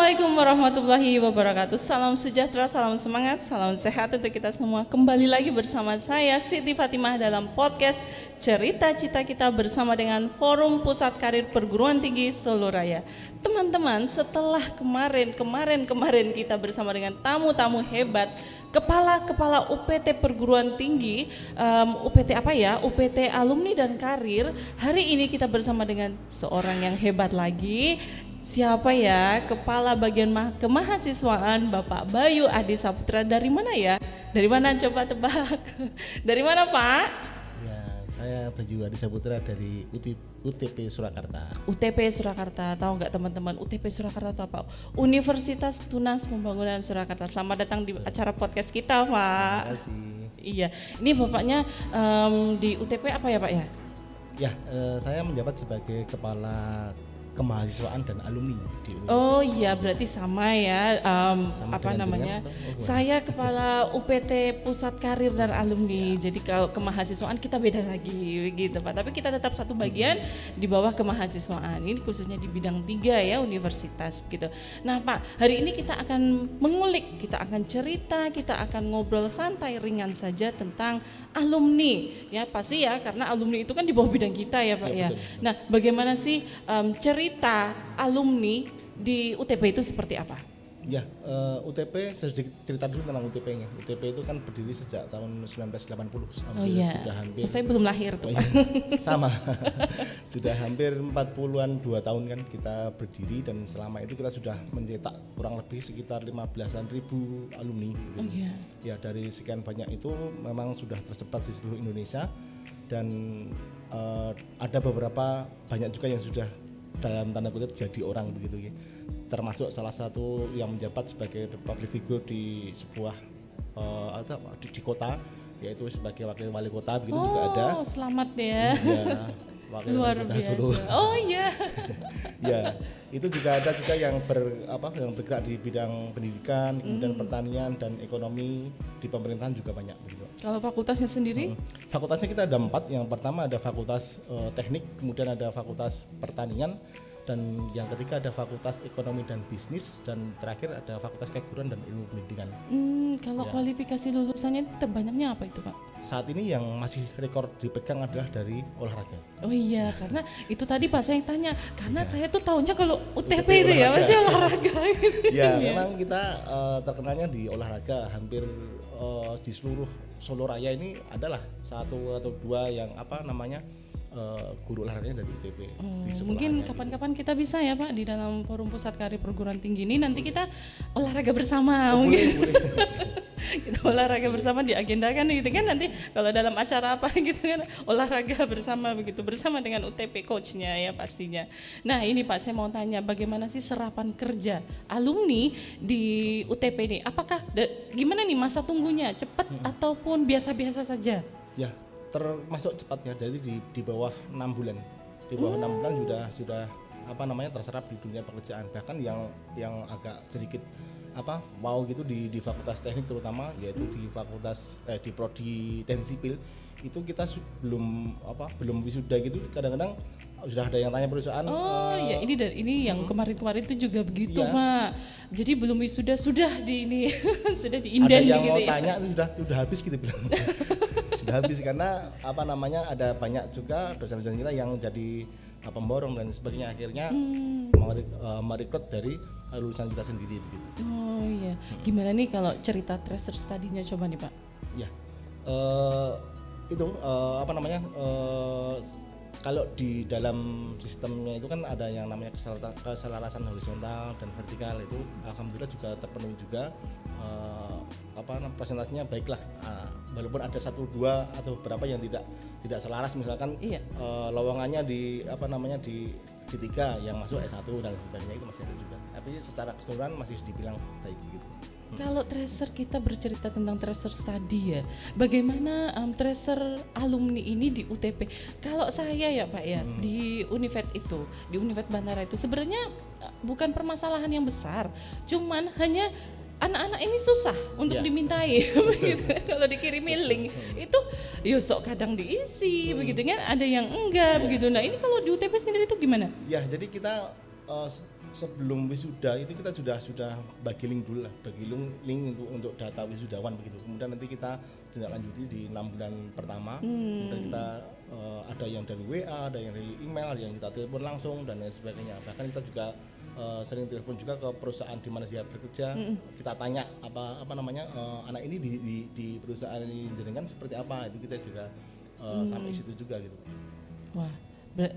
Assalamualaikum warahmatullahi wabarakatuh. Salam sejahtera, salam semangat, salam sehat untuk kita semua. Kembali lagi bersama saya Siti Fatimah dalam podcast Cerita Cita Kita bersama dengan Forum Pusat Karir Perguruan Tinggi Solo Raya. Teman-teman, setelah kemarin kita bersama dengan tamu-tamu hebat, kepala UPT Perguruan Tinggi, UPT apa ya? UPT Alumni dan Karir. Hari ini kita bersama dengan seorang yang hebat lagi. Siapa ya? Kepala Bagian Kemahasiswaan Bapak Bayu Adi Saputra. Dari mana ya? Dari mana coba tebak? Dari mana Pak? Ya, saya Bayu Adi Saputra dari UTP Surakarta. UTP Surakarta, tahu nggak teman-teman? UTP Surakarta itu apa? Universitas Tunas Pembangunan Surakarta. Selamat datang di acara podcast kita Pak. Terima kasih. Iya, ini bapaknya di UTP apa ya Pak ya? Ya, saya menjabat sebagai kepala kemahasiswaan dan alumni di UNI. Oh iya, berarti sama ya. Sama Apa dengan namanya? jenengan, Saya kepala UPT Pusat Karir dan Alumni. Jadi kalau kemahasiswaan kita beda lagi, begitu Pak. Tapi kita tetap satu bagian di bawah kemahasiswaan. Ini khususnya di bidang 3 ya, universitas gitu. Nah Pak, hari ini kita akan mengulik, kita akan cerita, kita akan ngobrol santai ringan saja tentang alumni. Ya pasti ya, karena alumni itu kan di bawah bidang kita ya Pak ya. Betul. Nah, bagaimana sih cerita alumni di UTP itu seperti apa? Ya, UTP saya sedikit cerita dulu tentang UTP-nya. UTP itu kan berdiri sejak tahun 1980. Oh iya, Sudah hampir. saya belum lahir tuh Oh, Pak. iya. Sama. Sudah hampir 40-an 2 tahun kan kita berdiri, dan selama itu kita sudah mencetak kurang lebih sekitar 15-an ribu alumni. Oh iya. Ya, dari sekian banyak itu memang sudah tersebar di seluruh Indonesia, dan ada beberapa banyak juga yang sudah dalam tanda kutip jadi orang begitu ya. Termasuk salah satu yang menjabat sebagai public figure di sebuah di kota, yaitu sebagai wakil wali kota begitu juga ada. Oh, selamat ya. Ya, wakil Luar wali kota biasa. Solo. Oh iya. Ya, itu juga ada juga yang yang bergerak di bidang pendidikan, kemudian pertanian dan ekonomi di pemerintahan juga banyak begitu. Kalau fakultasnya sendiri? Fakultasnya kita ada 4. Yang pertama ada fakultas teknik, kemudian ada fakultas pertanian, dan yang ketiga ada fakultas ekonomi dan bisnis, dan terakhir ada fakultas keguruan dan ilmu pendidikan. Kalau Ya. kualifikasi lulusannya terbanyaknya apa itu Pak? Saat ini yang masih rekor dipegang adalah dari olahraga. Oh iya, karena itu tadi Pak saya yang tanya, karena saya tuh tahunya kalau UTP UTP itu ya olahraga. masih olahraga gitu. Ya, memang kita terkenalnya di olahraga. Hampir di seluruh Solo Raya ini adalah 1 atau 2 yang guru olahraganya dari UTP. Di Mungkin sekolahnya kapan-kapan kita bisa ya Pak di dalam Forum Pusat Karir Perguruan Tinggi ini nanti kita olahraga bersama. gitu. Mungkin Boleh. kita olahraga bersama diagendakan gitu kan, nanti kalau dalam acara apa gitu kan olahraga bersama begitu, bersama dengan UTP coachnya ya pastinya. Nah ini Pak, saya mau tanya bagaimana sih serapan kerja alumni di UTP ini? Apakah gimana nih masa tunggunya, cepat ataupun biasa-biasa saja? Ya, termasuk cepatnya, jadi di bawah 6 bulan. Di bawah 6 bulan sudah terserap di dunia pekerjaan. Bahkan yang agak sedikit mau gitu di fakultas teknik terutama, yaitu di fakultas di prodi teknik sipil, itu kita belum wisuda gitu, kadang-kadang sudah ada yang tanya perusahaan. Oh iya, ini yang kemarin-kemarin itu juga begitu Iya. Pak. Jadi belum wisuda sudah di ini sudah Ada diinden yang gitu mau ya. tanya sudah habis gitu bilang. Sudah habis karena ada banyak juga dosen-dosen kita yang jadi pemborong dan sebagainya, akhirnya merekrut dari lulusan kita sendiri begitu. Oh iya, gimana nih kalau cerita tracer study-nya coba nih Pak? Ya, kalau di dalam sistemnya itu kan ada yang namanya keselarasan horizontal dan vertikal, itu alhamdulillah juga terpenuhi juga. Presentasinya baiklah, walaupun ada 1, 2 atau beberapa yang tidak selaras, misalkan Iya. lowongannya di di 3 yang masuk S1 dan sebagainya, itu masih ada juga, tapi secara keseluruhan masih dibilang baik gitu. Kalau tracer, kita bercerita tentang tracer study ya, bagaimana tracer alumni ini di UTP? Kalau saya ya Pak ya, di Univet Bandara itu sebenarnya bukan permasalahan yang besar, cuman hanya anak-anak ini susah untuk Ya. dimintai begitu. Kalau dikirimin link itu sok kadang diisi begitu kan, ada yang enggak begitu. Nah ini kalau di UTP sendiri itu gimana? Ya, jadi kita sebelum wisuda itu kita sudah bagi link dulu lah, bagi link untuk data wisudawan begitu. Kemudian nanti kita tindak lanjuti di 6 bulan pertama. Kemudian kita ada yang dari WA, ada yang dari email, ada yang kita telepon langsung dan lain sebagainya. Bahkan kita juga sering telepon juga ke perusahaan di mana dia bekerja. Kita tanya apa namanya anak ini di perusahaan ini jenengan seperti apa, itu kita juga sampai situ juga gitu. Wah,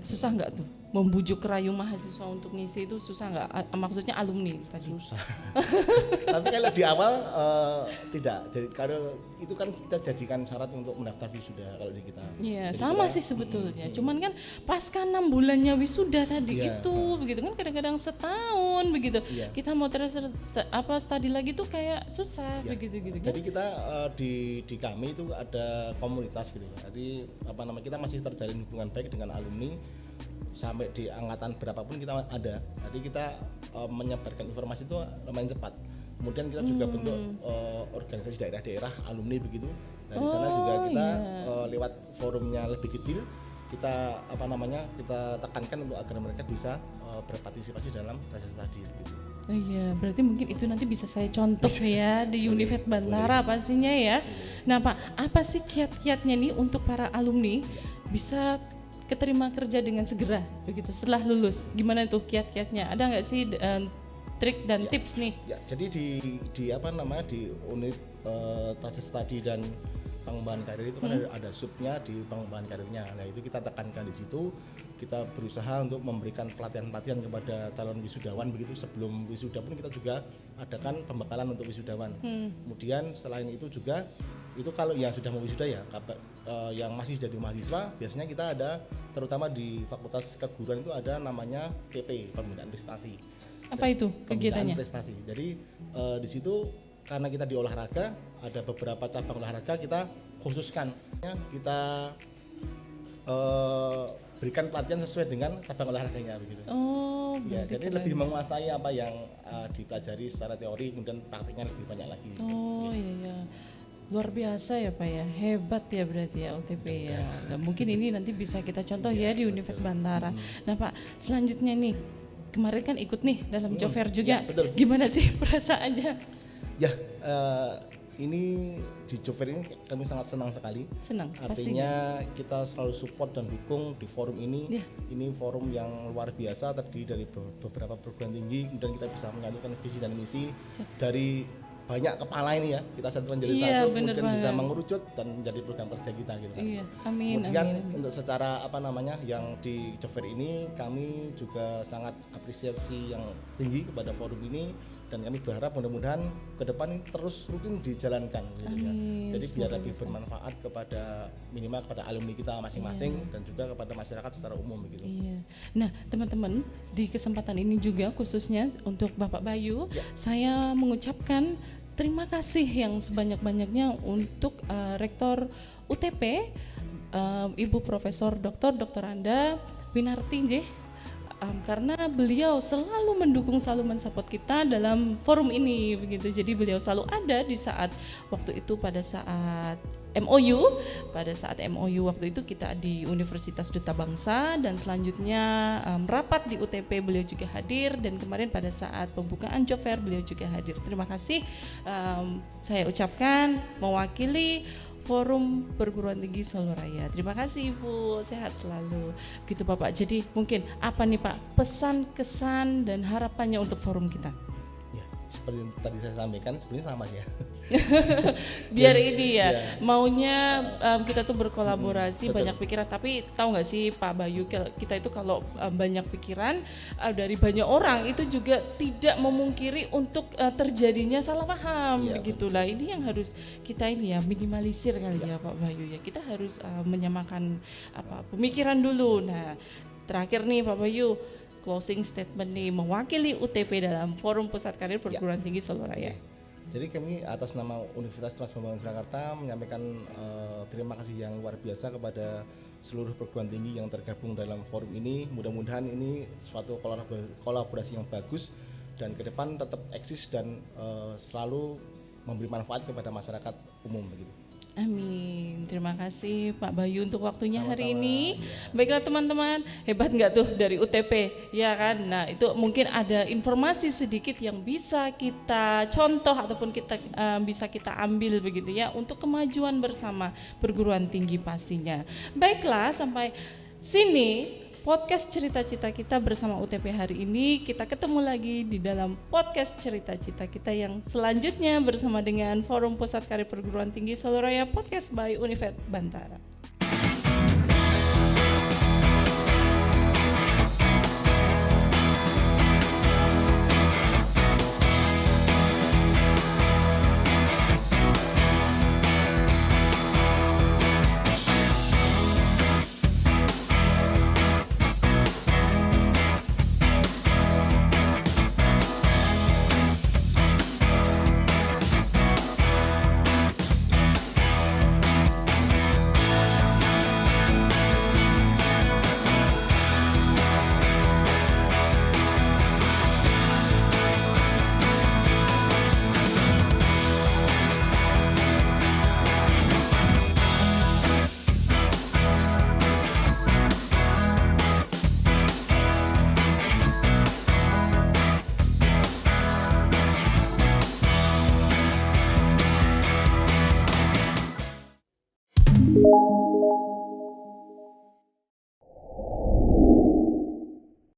susah nggak tuh membujuk rayu mahasiswa untuk ngisi itu, susah nggak? Maksudnya alumni tadi. Susah. Tapi kalau di awal tidak. Jadi kalau itu kan kita jadikan syarat untuk mendaftar wisuda kalau di kita. Iya, Jadi sama kita, sih sebetulnya. Cuman kan pasca 6 bulannya wisuda tadi Iya, itu begitu kan, kadang-kadang setahun begitu. Iya. Kita mau terus studi lagi tuh kayak susah Ya. begitu gitu. Jadi kita di kami itu ada komunitas gitu. Jadi apa namanya, kita masih terjalin hubungan baik dengan alumni sampai di angkatan berapapun kita ada. Jadi kita menyebarkan informasi itu lumayan cepat. Kemudian kita juga bentuk organisasi daerah-daerah alumni begitu. Nah di sana juga kita lewat forumnya lebih kecil, kita apa namanya, kita tekankan untuk agar mereka bisa berpartisipasi dalam proses tadi gitu. Oh iya, berarti mungkin itu nanti bisa saya contoh ya di Univet Bantara pastinya ya. Nah Pak, apa sih kiat-kiatnya nih untuk para alumni bisa keterima kerja dengan segera begitu setelah lulus? Gimana tuh kiat-kiatnya? Ada nggak sih trik dan tips nih? Ya, jadi di apa namanya, di unit proses studi dan pengembangan karir itu kan ada subnya di pengembangan karirnya. Nah itu kita tekankan di situ, kita berusaha untuk memberikan pelatihan-pelatihan kepada calon wisudawan begitu. Sebelum wisuda pun kita juga adakan pembekalan untuk wisudawan. Kemudian selain itu juga, itu kalau yang sudah mau wisuda ya, yang masih jadi mahasiswa, biasanya kita ada, terutama di Fakultas Keguruan itu ada namanya PP, pembinaan prestasi. Apa itu kegiatannya? Pembinaan prestasi. Jadi di situ karena kita di olahraga, ada beberapa cabang olahraga kita khususkan, ya, kita berikan pelatihan sesuai dengan cabang olahraganya begitu. Oh, Ya, berarti jadi keren. lebih menguasai apa yang dipelajari secara teori, kemudian praktiknya lebih banyak lagi. Oh iya, luar biasa ya Pak ya, hebat ya berarti ya UTP ya. Dan mungkin ini nanti bisa kita contoh ya di Univet Bantara. Nah Pak, selanjutnya nih, kemarin kan ikut nih dalam job fair juga. ya, betul. Gimana sih perasaannya? Ya, ini di job fair ini kami sangat senang sekali. Senang, pastinya. Artinya kita selalu support dan dukung di forum ini. Ya. Ini forum yang luar biasa, terdiri dari beberapa perguruan tinggi, kemudian kita bisa menyatukan visi dan misi dari banyak kepala ini ya. Kita satukan jadi Iya, satu, bener kemudian bisa banget. mengerucut dan menjadi program kerja kita gitu kan. Iya, amin. Kemudian amin. untuk secara apa namanya, yang di job fair ini kami juga sangat apresiasi yang tinggi kepada forum ini, dan kami berharap mudah-mudahan ke depan ini terus rutin dijalankan gitu ya. Amin, Jadi biar semoga lebih bisa. bermanfaat kepada minimal kepada alumni kita masing-masing dan juga kepada masyarakat secara umum gitu. Iya. Nah, teman-teman, di kesempatan ini juga khususnya untuk Bapak Bayu, saya mengucapkan terima kasih yang sebanyak-banyaknya untuk Rektor UTP, Ibu Profesor Dr. Anda Winarti J. Karena beliau selalu mendukung, selalu mensupport kita dalam forum ini begitu. Jadi beliau selalu ada di saat waktu itu, pada saat MOU, waktu itu kita di Universitas Duta Bangsa, dan selanjutnya rapat di UTP beliau juga hadir, dan kemarin pada saat pembukaan job fair beliau juga hadir. Terima kasih saya ucapkan mewakili Forum Perguruan Tinggi Solo Raya. Terima kasih Ibu, sehat selalu. Gitu Bapak. Jadi mungkin apa nih Pak pesan, kesan dan harapannya untuk forum kita? Ya, seperti yang tadi saya sampaikan sebenarnya sama sih ya. Biar ini ya, maunya kita tuh berkolaborasi, banyak pikiran. Tapi tahu nggak sih Pak Bayu, kita itu kalau banyak pikiran dari banyak orang itu juga tidak memungkiri untuk terjadinya salah paham, begitulah. Ini yang harus kita ini ya minimalisir kali ya Pak Bayu ya. Kita harus menyamakan pemikiran dulu. Nah, terakhir nih Pak Bayu, closing statement nih mewakili UTP dalam Forum Pusat Karir Perguruan Tinggi Solo Raya. Jadi kami atas nama Universitas Transmembangun Surakarta menyampaikan terima kasih yang luar biasa kepada seluruh perguruan tinggi yang tergabung dalam forum ini. Mudah-mudahan ini suatu kolaborasi yang bagus dan ke depan tetap eksis dan selalu memberi manfaat kepada masyarakat umum begitu. Amin. Terima kasih Pak Bayu untuk waktunya hari Sama-sama, ini. iya. Baiklah teman-teman, hebat nggak tuh dari UTP, ya kan? Nah itu mungkin ada informasi sedikit yang bisa kita contoh ataupun kita bisa kita ambil begitu ya untuk kemajuan bersama perguruan tinggi pastinya. Baiklah sampai sini podcast Cerita Cita Kita bersama UTP hari ini. Kita ketemu lagi di dalam podcast Cerita Cita Kita yang selanjutnya bersama dengan Forum Pusat Karir Perguruan Tinggi Solo Raya Podcast by Univet Bantara.